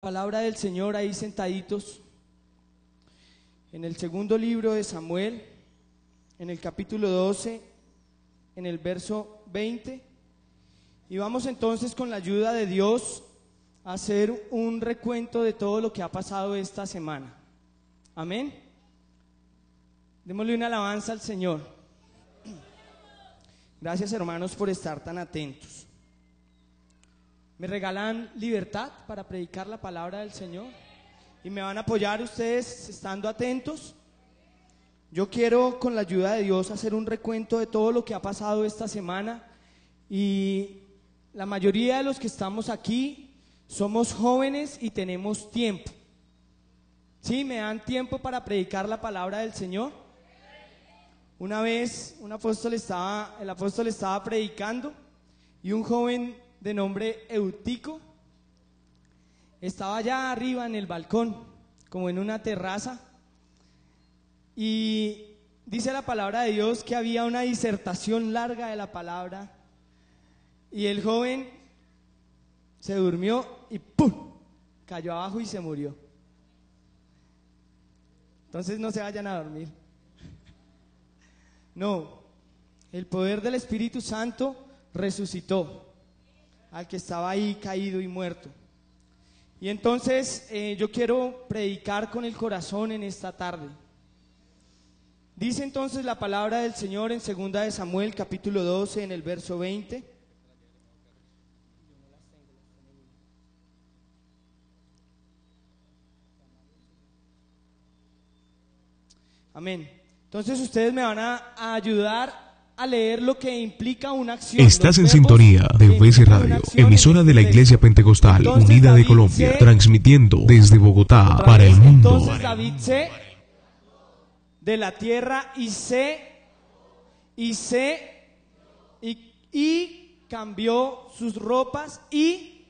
Palabra del Señor ahí sentaditos en el segundo libro de Samuel, en el capítulo 12, en el verso 20, y vamos entonces con la ayuda de Dios a hacer un recuento de todo lo que ha pasado esta semana. Amén. Démosle una alabanza al Señor. Gracias, hermanos, por estar tan atentos. ¿Me regalan libertad para predicar la palabra del Señor? ¿Y me van a apoyar ustedes estando atentos? Yo quiero, con la ayuda de Dios, hacer un recuento de todo lo que ha pasado esta semana. Y la mayoría de los que estamos aquí somos jóvenes y tenemos tiempo. ¿Sí? ¿Me dan tiempo para predicar la palabra del Señor? Una vez el apóstol estaba predicando y un joven de nombre Eutico estaba allá arriba en el balcón, como en una terraza, y dice la palabra de Dios que había una disertación larga de la palabra, y el joven se durmió y ¡pum!, cayó abajo y se murió. Entonces no se vayan a dormir. No, el poder del Espíritu Santo resucitó al que estaba ahí caído y muerto. Y entonces yo quiero predicar con el corazón en esta tarde. Dice entonces la palabra del Señor en 2 de Samuel capítulo 12 en el verso 20. Amén. Entonces ustedes me van a ayudar a leer lo que implica una acción. Estás en sintonía de BC Radio, emisora de la Iglesia Pentecostal Unida de Colombia, transmitiendo desde Bogotá para el mundo. Entonces David se de la tierra y cambió sus ropas y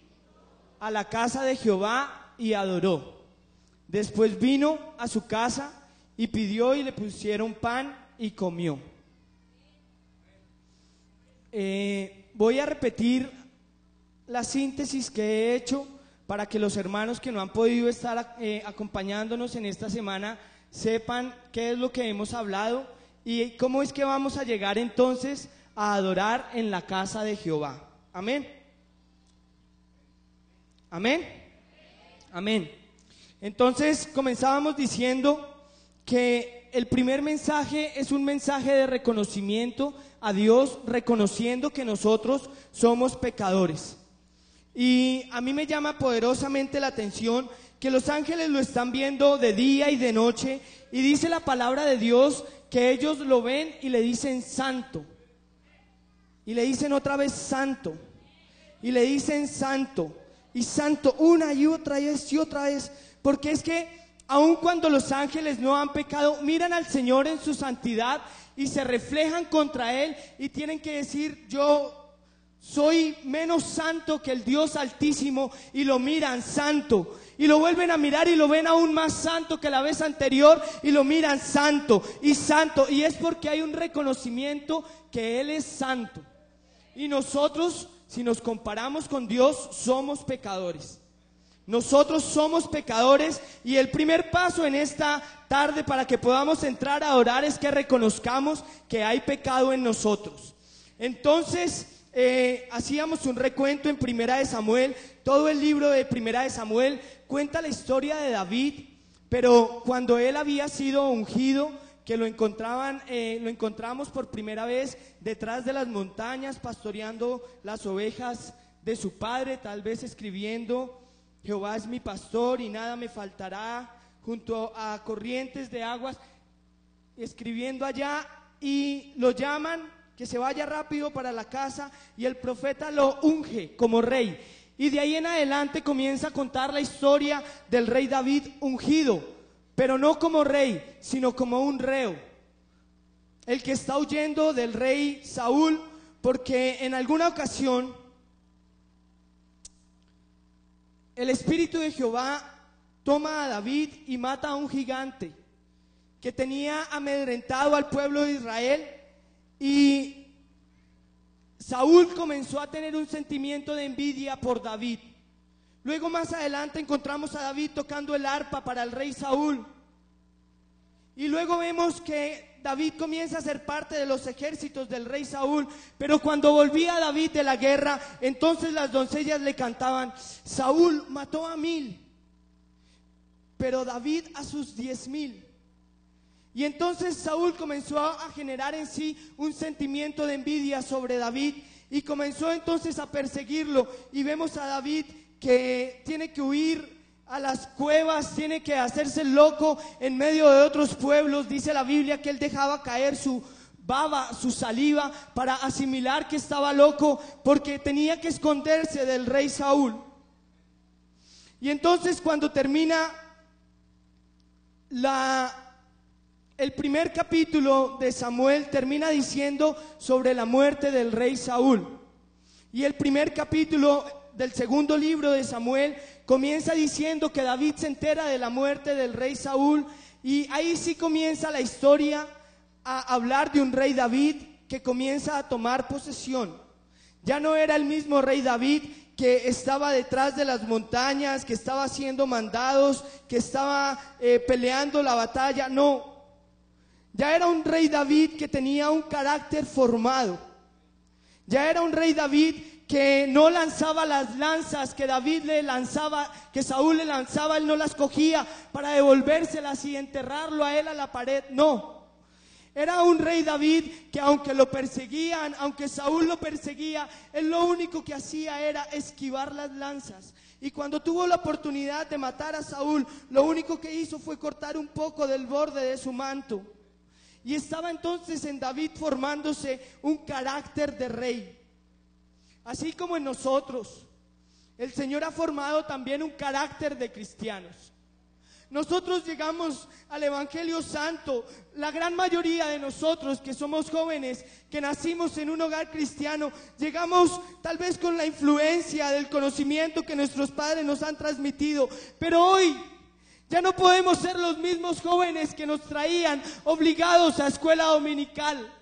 a la casa de Jehová y adoró. Después vino a su casa y pidió y le pusieron pan y comió. Voy a repetir la síntesis que he hecho para que los hermanos que no han podido estar acompañándonos en esta semana sepan qué es lo que hemos hablado y cómo es que vamos a llegar entonces a adorar en la casa de Jehová. Amén. Amén. Amén. Entonces comenzábamos diciendo que el primer mensaje es un mensaje de reconocimiento a Dios, reconociendo que nosotros somos pecadores. Y a mí me llama poderosamente la atención que los ángeles lo están viendo de día y de noche, y dice la palabra de Dios que ellos lo ven y le dicen santo, y le dicen otra vez santo, y le dicen santo, y santo una y otra vez, porque es que aun cuando los ángeles no han pecado, miran al Señor en su santidad y se reflejan contra Él y tienen que decir: yo soy menos santo que el Dios Altísimo, y lo miran santo, y lo vuelven a mirar y lo ven aún más santo que la vez anterior y lo miran santo, y es porque hay un reconocimiento que Él es santo. Y nosotros, si nos comparamos con Dios, somos pecadores. Nosotros somos pecadores, y el primer paso en esta tarde para que podamos entrar a orar es que reconozcamos que hay pecado en nosotros. Entonces hacíamos un recuento en Primera de Samuel. Todo el libro de Primera de Samuel cuenta la historia de David, pero cuando él había sido ungido, que lo encontramos por primera vez detrás de las montañas pastoreando las ovejas de su padre, tal vez escribiendo: Jehová es mi pastor y nada me faltará, junto a corrientes de aguas, escribiendo allá, y lo llaman que se vaya rápido para la casa, y el profeta lo unge como rey. Y de ahí en adelante comienza a contar la historia del rey David ungido, pero no como rey, sino como un reo, el que está huyendo del rey Saúl, porque en alguna ocasión el Espíritu de Jehová toma a David y mata a un gigante que tenía amedrentado al pueblo de Israel, y Saúl comenzó a tener un sentimiento de envidia por David, Luego más adelante encontramos a David tocando el arpa para el rey Saúl. Y luego vemos que David comienza a ser parte de los ejércitos del rey Saúl. Pero cuando volvía David de la guerra, entonces las doncellas le cantaban: Saúl mató a 1000, pero David a sus 10,000. Y entonces Saúl comenzó a generar en sí un sentimiento de envidia sobre David y comenzó entonces a perseguirlo. Y vemos a David que tiene que huir a las cuevas, tiene que hacerse loco en medio de otros pueblos. Dice la Biblia que él dejaba caer su baba, su saliva, para asimilar que estaba loco, porque tenía que esconderse del rey Saúl. Y entonces cuando termina el primer capítulo de Samuel, termina diciendo sobre la muerte del rey Saúl. Y el primer capítulo del segundo libro de Samuel comienza diciendo que David se entera de la muerte del rey Saúl, y ahí sí comienza la historia a hablar de un rey David que comienza a tomar posesión. Ya no era el mismo rey David que estaba detrás de las montañas, que estaba haciendo mandados, que estaba peleando la batalla. No, ya era un rey David que tenía un carácter formado. Ya era un rey David que no lanzaba las lanzas que David le lanzaba, que Saúl le lanzaba, él no las cogía para devolvérselas y enterrarlo a él a la pared. No, era un rey David que aunque lo perseguían, aunque Saúl lo perseguía, él lo único que hacía era esquivar las lanzas. Y cuando tuvo la oportunidad de matar a Saúl, lo único que hizo fue cortar un poco del borde de su manto. Y estaba entonces en David formándose un carácter de rey. Así como en nosotros, el Señor ha formado también un carácter de cristianos. Nosotros llegamos al Evangelio Santo, la gran mayoría de nosotros que somos jóvenes, que nacimos en un hogar cristiano, llegamos tal vez con la influencia del conocimiento que nuestros padres nos han transmitido, pero hoy ya no podemos ser los mismos jóvenes que nos traían obligados a escuela dominical.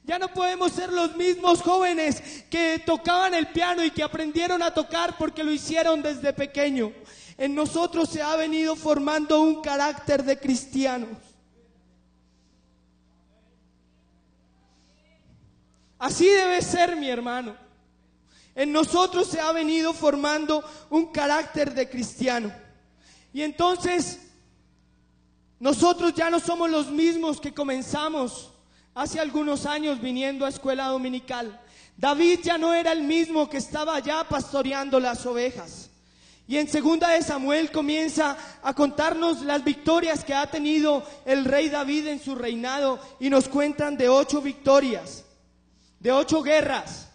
Ya no podemos ser los mismos jóvenes que tocaban el piano y que aprendieron a tocar porque lo hicieron desde pequeño. En nosotros se ha venido formando un carácter de cristianos. Así debe ser, mi hermano. En nosotros se ha venido formando un carácter de cristiano. Y entonces, nosotros ya no somos los mismos que comenzamos hace algunos años viniendo a escuela dominical. David ya no era el mismo que estaba allá pastoreando las ovejas. Y en 2 de Samuel comienza a contarnos las victorias que ha tenido el rey David en su reinado, y nos cuentan de 8 victorias, de 8 guerras,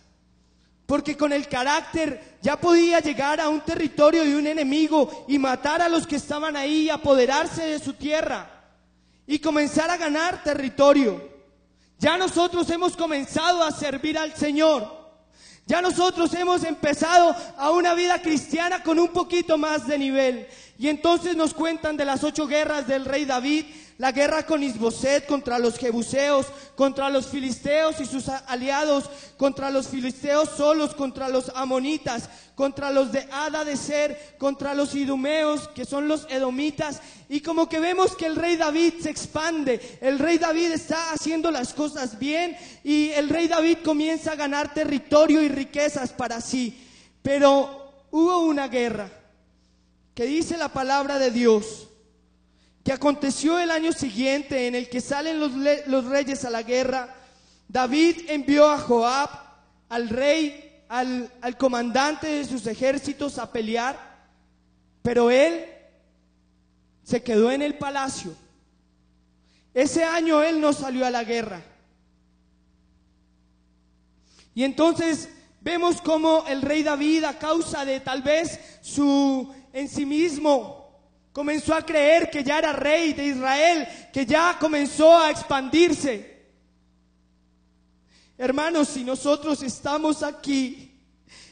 porque con el carácter ya podía llegar a un territorio de un enemigo y matar a los que estaban ahí, apoderarse de su tierra y comenzar a ganar territorio. Ya nosotros hemos comenzado a servir al Señor. Ya nosotros hemos empezado a una vida cristiana con un poquito más de nivel. Y entonces nos cuentan de las 8 guerras del rey David: la guerra con Isboset contra los jebuseos, contra los filisteos y sus aliados, contra los filisteos solos, contra los amonitas, contra los de Hadadezer, contra los idumeos, que son los edomitas. Y como que vemos que el rey David se expande, el rey David está haciendo las cosas bien, y el rey David comienza a ganar territorio y riquezas para sí. Pero hubo una guerra que dice la palabra de Dios que aconteció el año siguiente, en el que salen los reyes a la guerra. David envió a Joab, al rey, al comandante de sus ejércitos, a pelear, pero él se quedó en el palacio. Ese año él no salió a la guerra. Y entonces vemos cómo el rey David, a causa de tal vez su ensimismo, comenzó a creer que ya era rey de Israel, que ya comenzó a expandirse. Hermanos, si nosotros estamos aquí,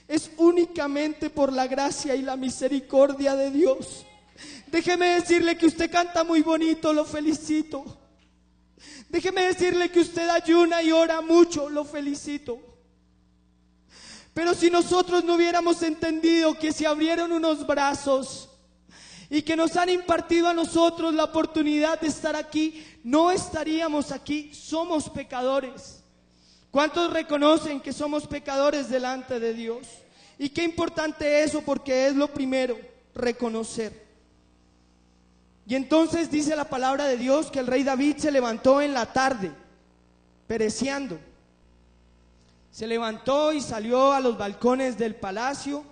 es únicamente por la gracia y la misericordia de Dios. Déjeme decirle que usted canta muy bonito, lo felicito. Déjeme decirle que usted ayuna y ora mucho, lo felicito. Pero si nosotros no hubiéramos entendido que se abrieron unos brazos y que nos han impartido a nosotros la oportunidad de estar aquí, no estaríamos aquí. Somos pecadores. ¿Cuántos reconocen que somos pecadores delante de Dios? Y qué importante eso, porque es lo primero, reconocer. Y entonces dice la palabra de Dios que el rey David se levantó en la tarde, pereciendo. Se levantó y salió a los balcones del palacio.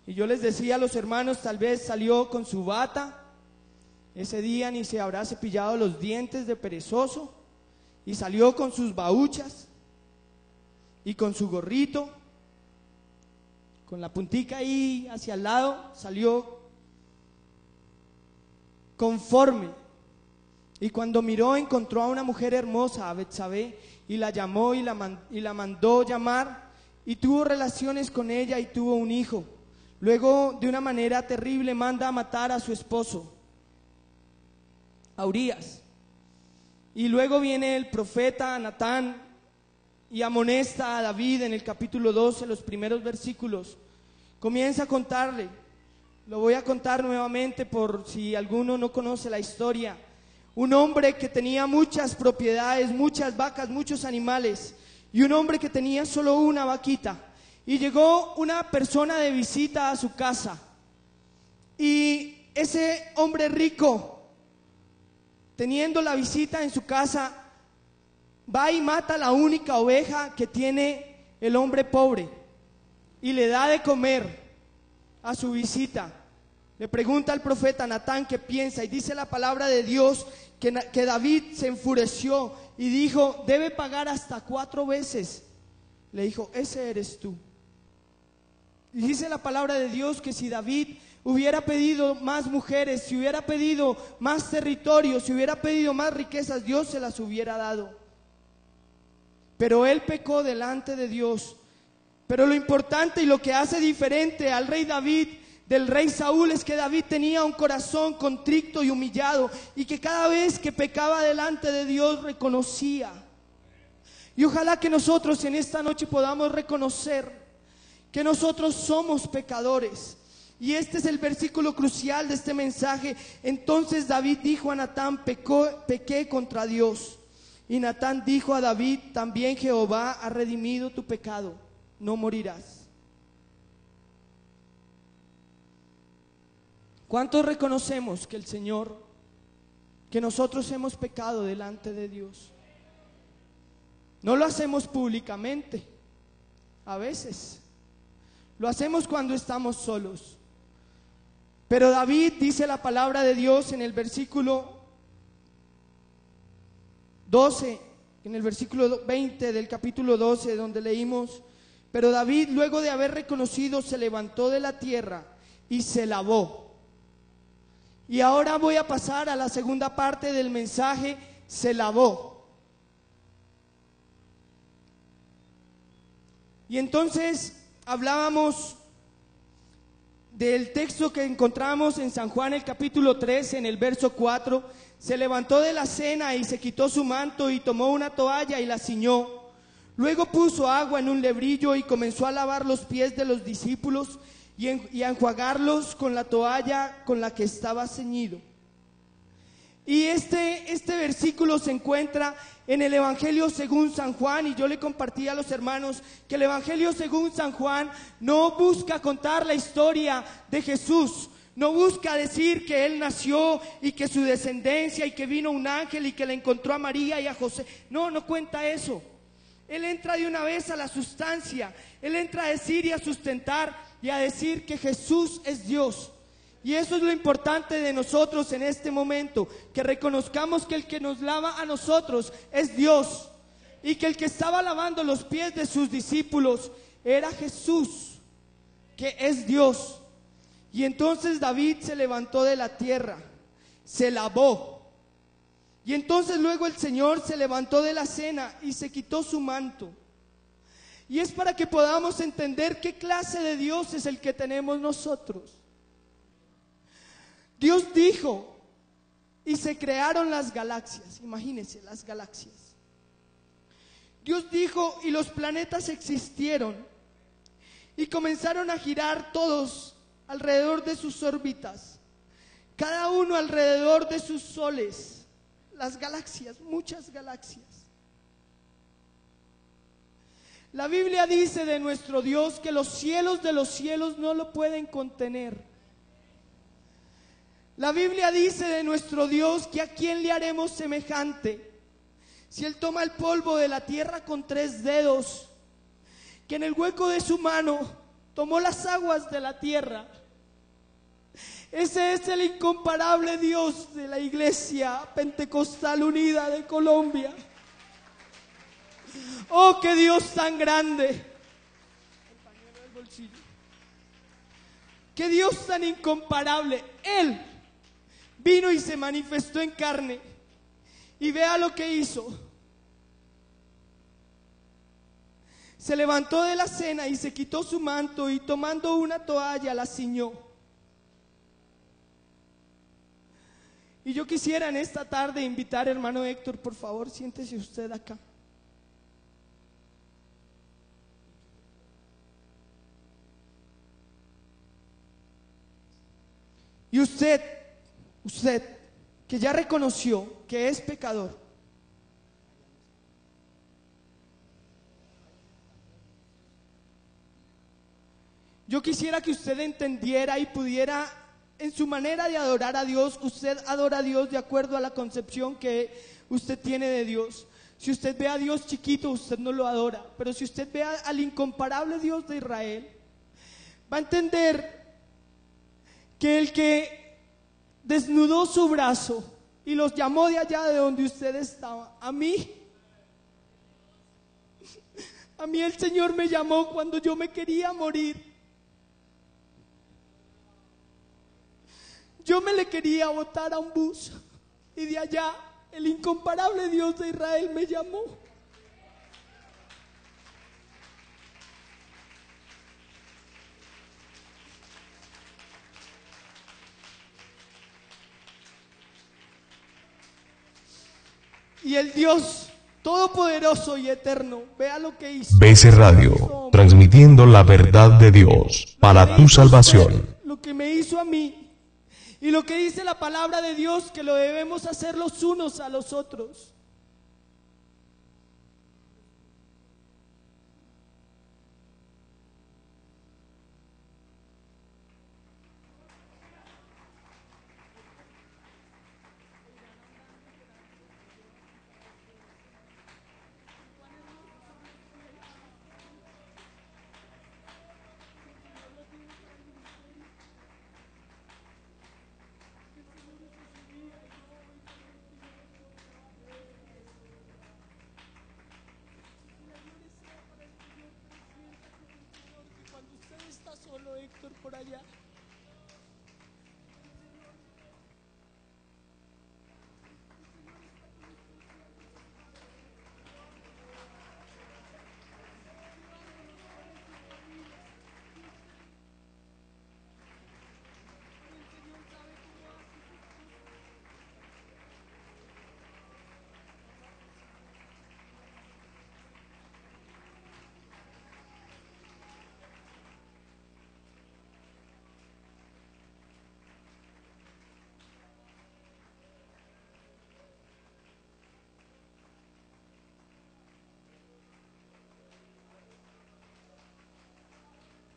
Y yo les decía a los hermanos, tal vez salió con su bata. Ese día ni se habrá cepillado los dientes de perezoso. Y salió con sus baúchas y con su gorrito, con la puntica ahí hacia el lado. Salió conforme. Y cuando miró, encontró a una mujer hermosa, a Betsabé, y la llamó y la mandó llamar, y tuvo relaciones con ella y tuvo un hijo. Luego, de una manera terrible, manda a matar a su esposo, a Urías. Y luego viene el profeta Natán y amonesta a David en el capítulo 12, los primeros versículos. Comienza a contarle, lo voy a contar nuevamente por si alguno no conoce la historia. Un hombre que tenía muchas propiedades, muchas vacas, muchos animales, y un hombre que tenía solo una vaquita. Y llegó una persona de visita a su casa, y ese hombre rico, teniendo la visita en su casa, va y mata la única oveja que tiene el hombre pobre y le da de comer a su visita. Le pregunta al profeta Natán qué piensa, y dice la palabra de Dios que David se enfureció y dijo: debe pagar hasta 4 veces. Le dijo: ese eres tú. Y dice la palabra de Dios que si David hubiera pedido más mujeres, si hubiera pedido más territorio, si hubiera pedido más riquezas, Dios se las hubiera dado. Pero él pecó delante de Dios. Pero lo importante y lo que hace diferente al rey David del rey Saúl es que David tenía un corazón contrito y humillado, y que cada vez que pecaba delante de Dios reconocía. Y ojalá que nosotros en esta noche podamos reconocer que nosotros somos pecadores. Y este es el versículo crucial de este mensaje. Entonces David dijo a Natán: pequé contra Dios. Y Natán dijo a David: también Jehová ha redimido tu pecado, no morirás. ¿Cuántos reconocemos que el Señor, que nosotros hemos pecado delante de Dios? No lo hacemos públicamente, a veces lo hacemos cuando estamos solos. Pero David, dice la palabra de Dios en el versículo 12, en el versículo 20 del capítulo 12, donde leímos: pero David, luego de haber reconocido, se levantó de la tierra y se lavó. Y ahora voy a pasar a la segunda parte del mensaje: se lavó. Y entonces hablábamos del texto que encontramos en San Juan, el capítulo 13, en el verso 4. Se levantó de la cena y se quitó su manto y tomó una toalla y la ciñó. Luego puso agua en un lebrillo y comenzó a lavar los pies de los discípulos y a enjuagarlos con la toalla con la que estaba ceñido. Y este versículo se encuentra en el Evangelio según San Juan, y yo le compartí a los hermanos que el Evangelio según San Juan no busca contar la historia de Jesús, no busca decir que Él nació y que su descendencia y que vino un ángel y que le encontró a María y a José. No cuenta eso. Él entra de una vez a la sustancia. Él entra a decir y a sustentar y a decir que Jesús es Dios. Y eso es lo importante de nosotros en este momento, que reconozcamos que el que nos lava a nosotros es Dios, y que el que estaba lavando los pies de sus discípulos era Jesús, que es Dios. Y entonces David se levantó de la tierra, se lavó, y entonces luego el Señor se levantó de la cena y se quitó su manto. Y es para que podamos entender qué clase de Dios es el que tenemos nosotros. Dios dijo y se crearon las galaxias. Imagínense las galaxias. Dios dijo y los planetas existieron. y comenzaron a girar todos alrededor de sus órbitas, cada uno alrededor de sus soles, las galaxias, muchas galaxias. La Biblia dice de nuestro Dios que los cielos de los cielos no lo pueden contener. La Biblia dice de nuestro Dios que a quién le haremos semejante, si Él toma el polvo de la tierra con 3 dedos, que en el hueco de su mano tomó las aguas de la tierra. Ese es el incomparable Dios de la Iglesia Pentecostal Unida de Colombia. Oh, qué Dios tan grande. El pañuelo del bolsillo. Qué Dios tan incomparable. Él vino y se manifestó en carne. Y vea lo que hizo. Se levantó de la cena y se quitó su manto y tomando una toalla la ciñó. Y yo quisiera en esta tarde invitar, hermano Héctor, por favor, siéntese usted acá. Y usted que ya reconoció que es pecador, yo quisiera que usted entendiera y pudiera, en su manera de adorar a Dios, usted adora a Dios de acuerdo a la concepción que usted tiene de Dios. Si usted ve a Dios chiquito, usted no lo adora, pero si usted ve al incomparable Dios de Israel, va a entender que el que desnudó su brazo y los llamó de allá de donde usted estaba, a mí el Señor me llamó cuando yo me quería morir. Yo me le quería botar a un bus y de allá el incomparable Dios de Israel me llamó. Y el Dios todopoderoso y eterno, vea lo que hizo. BC Radio, transmitiendo la verdad de Dios para tu salvación. Lo que me hizo a mí y lo que dice la palabra de Dios, que lo debemos hacer los unos a los otros. Cuando usted está solo, Héctor, por allá,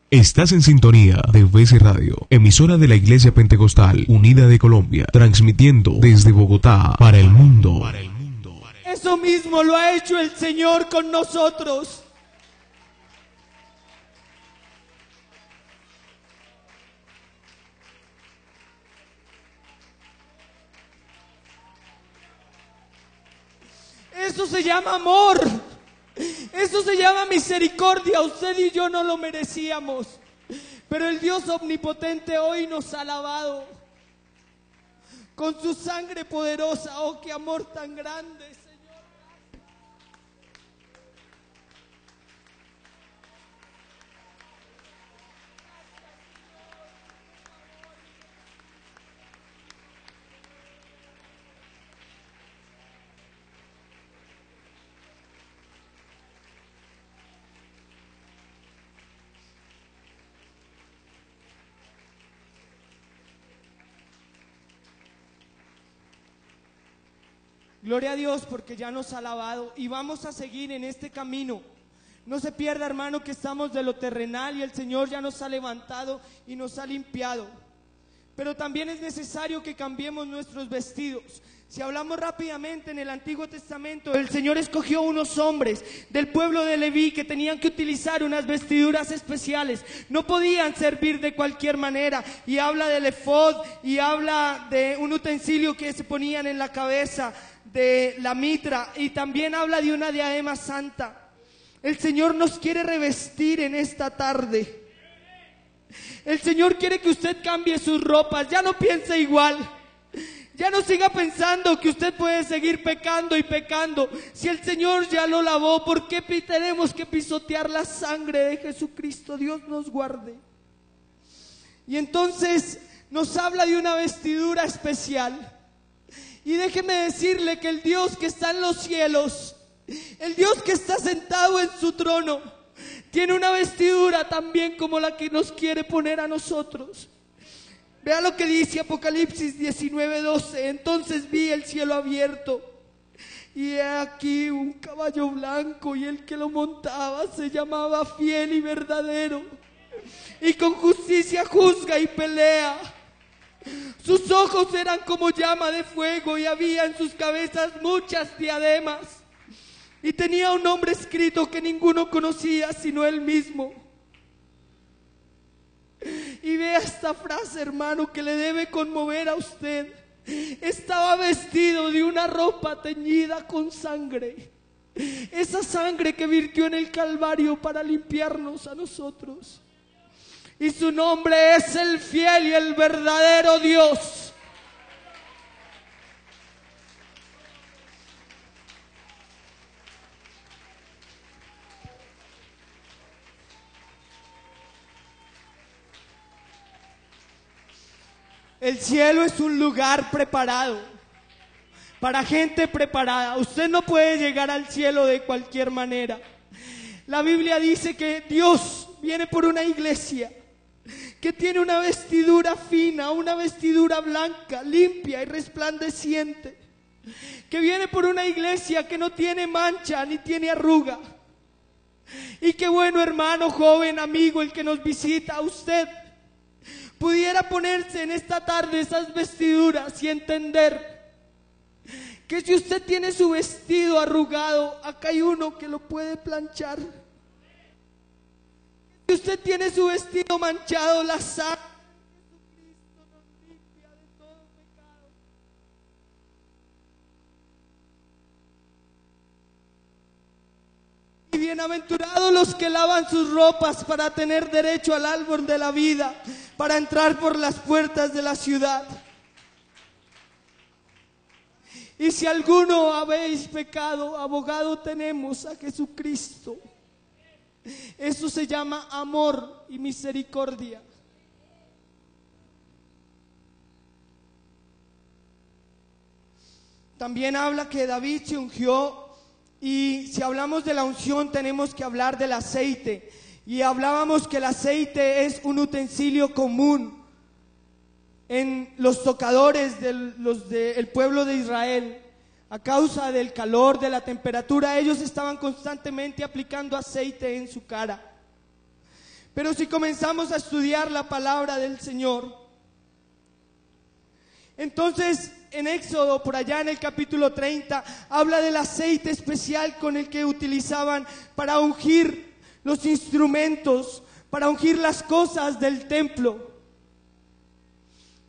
Estás en sintonía de BC Radio, emisora de la Iglesia Pentecostal Unida de Colombia, transmitiendo desde Bogotá para el mundo. eso mismo lo ha hecho el Señor con nosotros. Eso se llama amor. Eso se llama misericordia. Usted y yo no lo merecíamos, pero el Dios omnipotente hoy nos ha lavado con su sangre poderosa. Oh, qué amor tan grande, Señor. Gloria a Dios porque ya nos ha lavado y vamos a seguir en este camino. No se pierda, hermano, que estamos de lo terrenal y el Señor ya nos ha levantado y nos ha limpiado. Pero también es necesario que cambiemos nuestros vestidos. Si hablamos rápidamente, en el Antiguo Testamento el Señor escogió unos hombres del pueblo de Leví que tenían que utilizar unas vestiduras especiales. No podían servir de cualquier manera. Y habla del efod y habla de un utensilio que se ponían en la cabeza, de la mitra, y también habla de una diadema santa. El Señor nos quiere revestir en esta tarde. El Señor quiere que usted cambie sus ropas. Ya no piense igual. Ya no siga pensando que usted puede seguir pecando y pecando. Si el Señor ya lo lavó, ¿por qué tenemos que pisotear la sangre de Jesucristo? Dios nos guarde. Y entonces nos habla de una vestidura especial. Y déjeme decirle que el Dios que está en los cielos, el Dios que está sentado en su trono, tiene una vestidura también como la que nos quiere poner a nosotros. Vea lo que dice Apocalipsis 19:12. Entonces vi el cielo abierto y he aquí un caballo blanco, y el que lo montaba se llamaba Fiel y Verdadero, y con justicia juzga y pelea. Sus ojos eran como llama de fuego y había en sus cabezas muchas diademas. Y tenía un nombre escrito que ninguno conocía sino él mismo. Y vea esta frase, hermano, que le debe conmover a usted. Estaba vestido de una ropa teñida con sangre. Esa sangre que virtió en el Calvario para limpiarnos a nosotros. Y su nombre es el fiel y el verdadero Dios. El cielo es un lugar preparado para gente preparada. Usted no puede llegar al cielo de cualquier manera. La Biblia dice que Dios viene por una iglesia que tiene una vestidura fina, una vestidura blanca, limpia y resplandeciente. Que viene por una iglesia que no tiene mancha ni tiene arruga. Y qué bueno, hermano, joven, amigo, el que nos visita, usted pudiera ponerse en esta tarde esas vestiduras y entender que si usted tiene su vestido arrugado, acá hay uno que lo puede planchar. Si usted tiene su vestido manchado, la sangre de Jesucristo nos limpia de todo pecado. Y bienaventurados los que lavan sus ropas para tener derecho al árbol de la vida, para entrar por las puertas de la ciudad. Y si alguno habéis pecado, abogado tenemos a Jesucristo. Eso se llama amor y misericordia. También habla que David se ungió, y si hablamos de la unción tenemos que hablar del aceite. Y hablábamos que el aceite es un utensilio común en los tocadores del pueblo de Israel. A causa del calor, de la temperatura, ellos estaban constantemente aplicando aceite en su cara. Pero si comenzamos a estudiar la palabra del Señor, entonces en Éxodo, por allá en el capítulo 30, habla del aceite especial con el que utilizaban para ungir los instrumentos, para ungir las cosas del templo.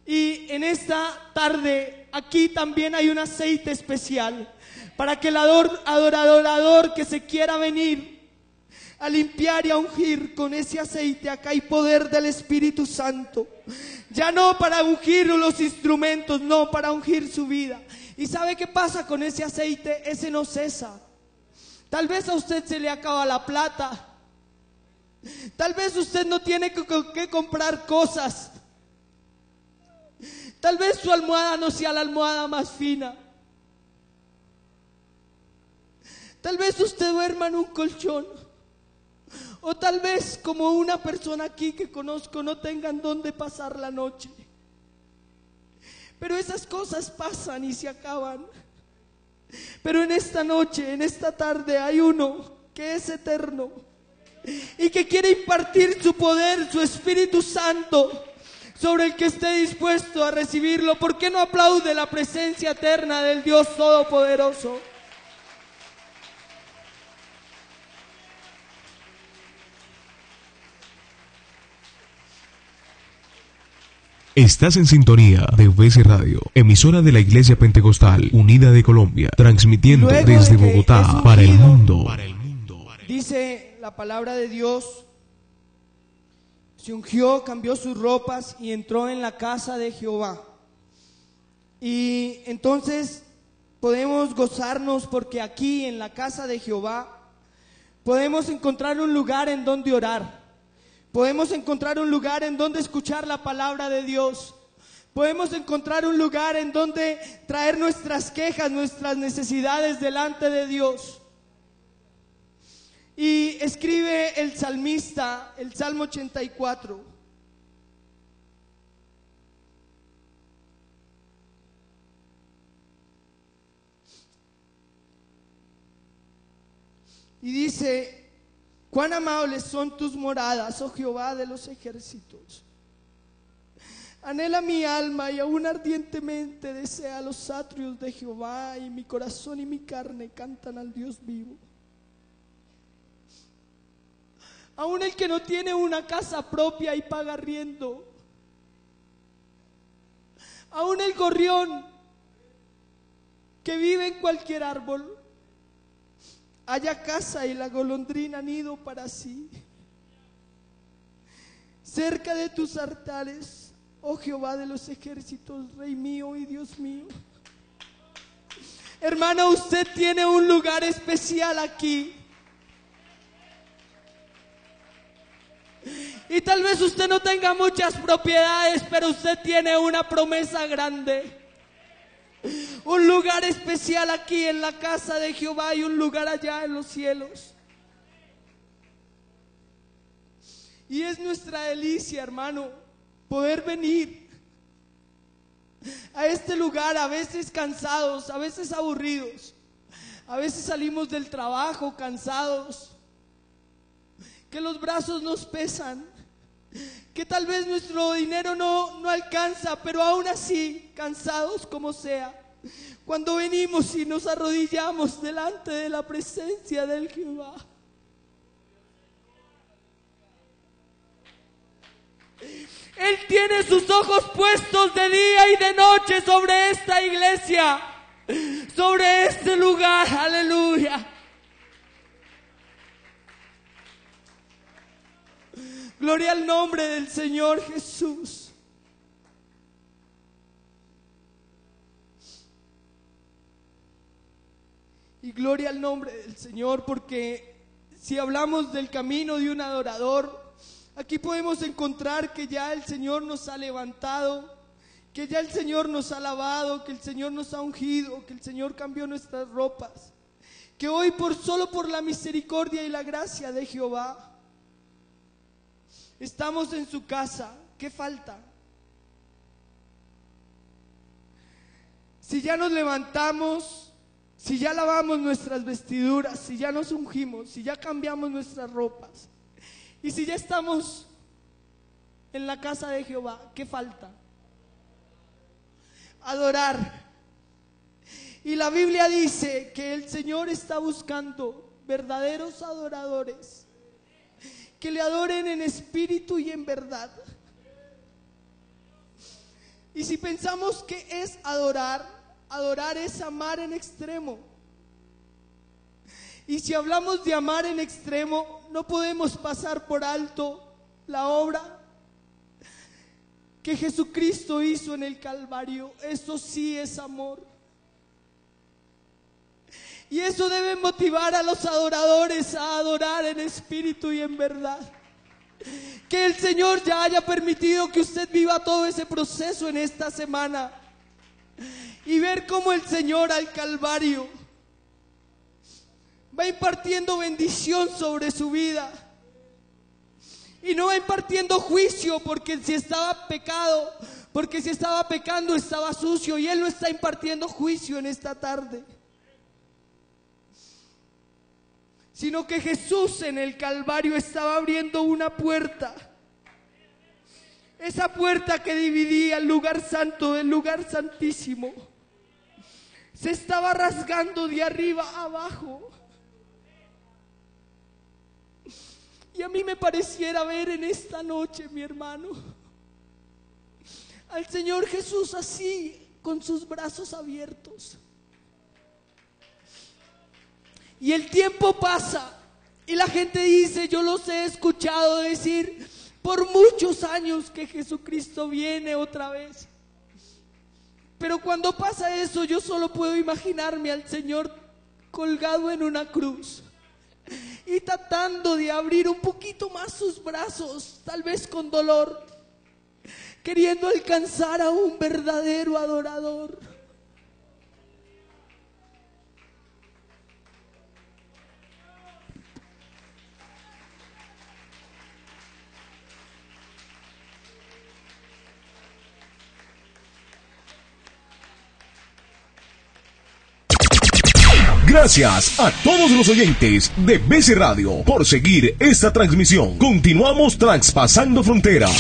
Y en esta tarde, aquí también hay un aceite especial para que el adorador que se quiera venir a limpiar y a ungir con ese aceite, acá hay poder del Espíritu Santo. Ya no para ungir los instrumentos, no, para ungir su vida. ¿Y sabe qué pasa con ese aceite? Ese no cesa. Tal vez a usted se le acaba la plata. Tal vez usted no tiene que comprar cosas. Tal vez su almohada no sea la almohada más fina. Tal vez usted duerma en un colchón. O tal vez, como una persona aquí que conozco, no tengan dónde pasar la noche. Pero esas cosas pasan y se acaban. Pero en esta noche, en esta tarde, hay uno que es eterno y que quiere impartir su poder, su Espíritu Santo, sobre el que esté dispuesto a recibirlo. ¿Por qué no aplaude la presencia eterna del Dios Todopoderoso? Estás en sintonía de VC Radio, emisora de la Iglesia Pentecostal Unida de Colombia, transmitiendo desde Bogotá para el mundo. Dice la palabra de Dios: se ungió, cambió sus ropas y entró en la casa de Jehová. Y entonces podemos gozarnos porque aquí en la casa de Jehová podemos encontrar un lugar en donde orar. Podemos encontrar un lugar en donde escuchar la palabra de Dios. Podemos encontrar un lugar en donde traer nuestras quejas, nuestras necesidades delante de Dios. Y escribe el salmista, el Salmo 84. Y dice: cuán amables son tus moradas, oh Jehová de los ejércitos. Anhela mi alma y aún ardientemente desea los atrios de Jehová, y mi corazón y mi carne cantan al Dios vivo. Aún el que no tiene una casa propia y paga arriendo, aún el gorrión que vive en cualquier árbol, haya casa y la golondrina nido para sí. Cerca de tus altares, oh Jehová de los ejércitos, Rey mío y Dios mío. Hermano, usted tiene un lugar especial aquí. Y tal vez usted no tenga muchas propiedades, pero usted tiene una promesa grande. Un lugar especial aquí en la casa de Jehová y un lugar allá en los cielos. Y es nuestra delicia, hermano, poder venir a este lugar, a veces cansados, a veces aburridos, a veces salimos del trabajo cansados, que los brazos nos pesan, que tal vez nuestro dinero no alcanza, pero aún así, cansados como sea, cuando venimos y nos arrodillamos delante de la presencia del Jehová, Él tiene sus ojos puestos de día y de noche sobre esta iglesia, sobre este lugar. Aleluya. Gloria al nombre del Señor Jesús. Y gloria al nombre del Señor, porque si hablamos del camino de un adorador, aquí podemos encontrar que ya el Señor nos ha levantado, que ya el Señor nos ha lavado, que el Señor nos ha ungido, que el Señor cambió nuestras ropas, que hoy solo por la misericordia y la gracia de Jehová estamos en su casa. ¿Qué falta? Si ya nos levantamos, si ya lavamos nuestras vestiduras, si ya nos ungimos, si ya cambiamos nuestras ropas, y si ya estamos en la casa de Jehová, ¿qué falta? Adorar. Y la Biblia dice que el Señor está buscando verdaderos adoradores, que le adoren en espíritu y en verdad. Y si pensamos que es adorar, adorar es amar en extremo. Y si hablamos de amar en extremo, no podemos pasar por alto la obra que Jesucristo hizo en el Calvario. Eso sí es amor. Y eso debe motivar a los adoradores a adorar en espíritu y en verdad. Que el Señor ya haya permitido que usted viva todo ese proceso en esta semana y ver cómo el Señor al Calvario va impartiendo bendición sobre su vida. Y no va impartiendo juicio, porque si estaba pecando estaba sucio, y Él no está impartiendo juicio en esta tarde. sino que Jesús en el Calvario estaba abriendo una puerta. Esa puerta que dividía el lugar santo del lugar santísimo se estaba rasgando de arriba a abajo. Y a mí me pareciera ver en esta noche, mi hermano, al Señor Jesús así, con sus brazos abiertos. Y el tiempo pasa y la gente dice, yo los he escuchado decir por muchos años que Jesucristo viene otra vez. Pero cuando pasa eso, yo solo puedo imaginarme al Señor colgado en una cruz y tratando de abrir un poquito más sus brazos, tal vez con dolor, queriendo alcanzar a un verdadero adorador. Gracias a todos los oyentes de BC Radio por seguir esta transmisión. Continuamos traspasando fronteras.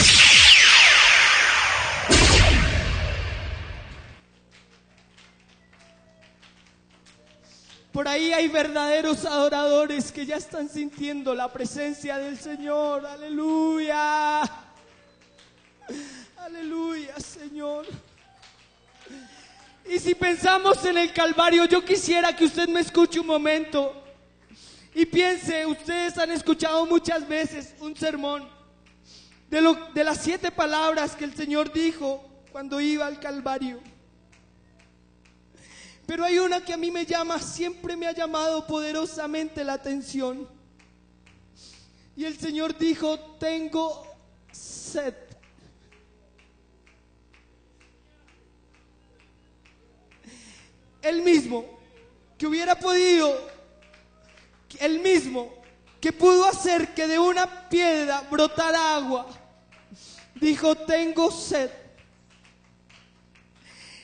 Por ahí hay verdaderos adoradores que ya están sintiendo la presencia del Señor. Aleluya. Aleluya, Señor. Y si pensamos en el Calvario, yo quisiera que usted me escuche un momento y piense, ustedes han escuchado muchas veces un sermón de las 7 palabras que el Señor dijo cuando iba al Calvario. Pero hay una que a mí siempre me ha llamado poderosamente la atención. Y el Señor dijo, tengo sed. El mismo que pudo hacer que de una piedra brotara agua, dijo, tengo sed.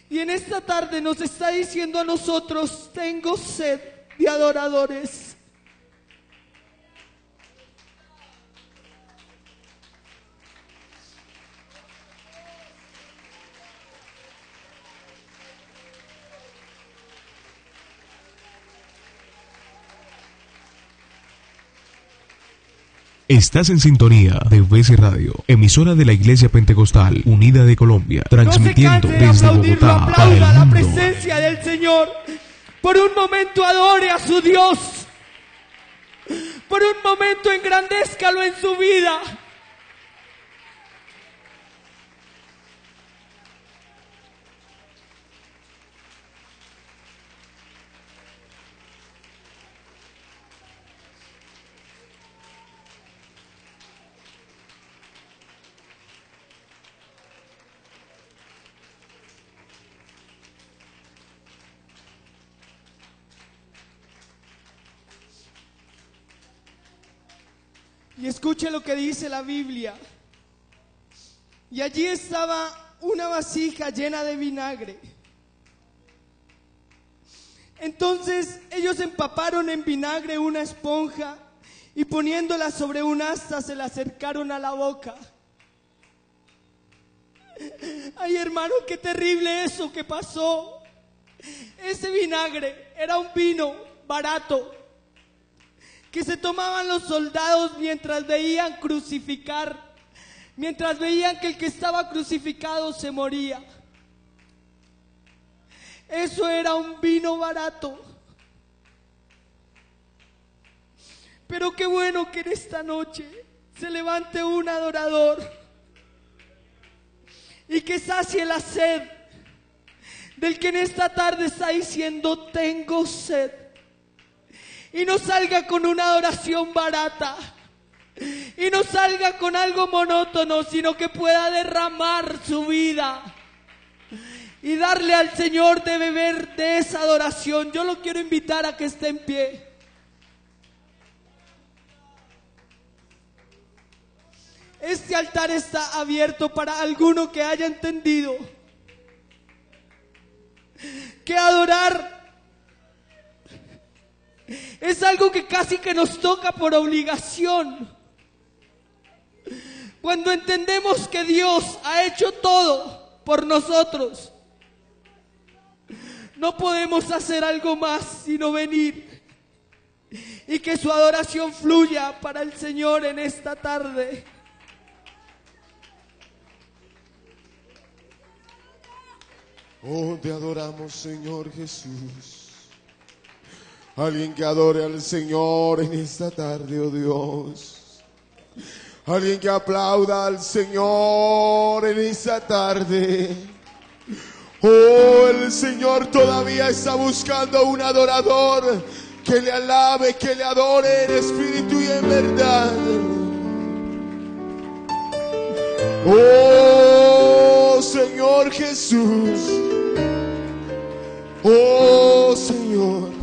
Y en esta tarde nos está diciendo a nosotros, tengo sed de adoradores. Estás en sintonía de BC Radio, emisora de la Iglesia Pentecostal Unida de Colombia, transmitiendo desde Bogotá para el la mundo. presencia del Señor. Por un momento adore a su Dios. Por un momento engrandézcalo en su vida. Y escuche lo que dice la Biblia. Y allí estaba una vasija llena de vinagre. Entonces ellos empaparon en vinagre una esponja y poniéndola sobre un asta se la acercaron a la boca. Ay, hermano, qué terrible eso que pasó. Ese vinagre era un vino barato que se tomaban los soldados mientras veían que el que estaba crucificado se moría. Eso era un vino barato. Pero qué bueno que en esta noche se levante un adorador y que sacie la sed del que en esta tarde está diciendo, tengo sed. Y no salga con una adoración barata. Y no salga con algo monótono, sino que pueda derramar su vida y darle al Señor de beber de esa adoración. Yo lo quiero invitar a que esté en pie. Este altar está abierto para alguno que haya entendido que adorar Es algo que casi que nos toca por obligación. Cuando entendemos que Dios ha hecho todo por nosotros, no podemos hacer algo más sino venir y que su adoración fluya para el Señor en esta tarde. Oh, te adoramos, Señor Jesús. Alguien que adore al Señor en esta tarde, oh Dios. Alguien que aplauda al Señor en esta tarde. Oh, el Señor todavía está buscando un adorador que le alabe, que le adore en espíritu y en verdad. Oh, Señor Jesús. Oh, Señor.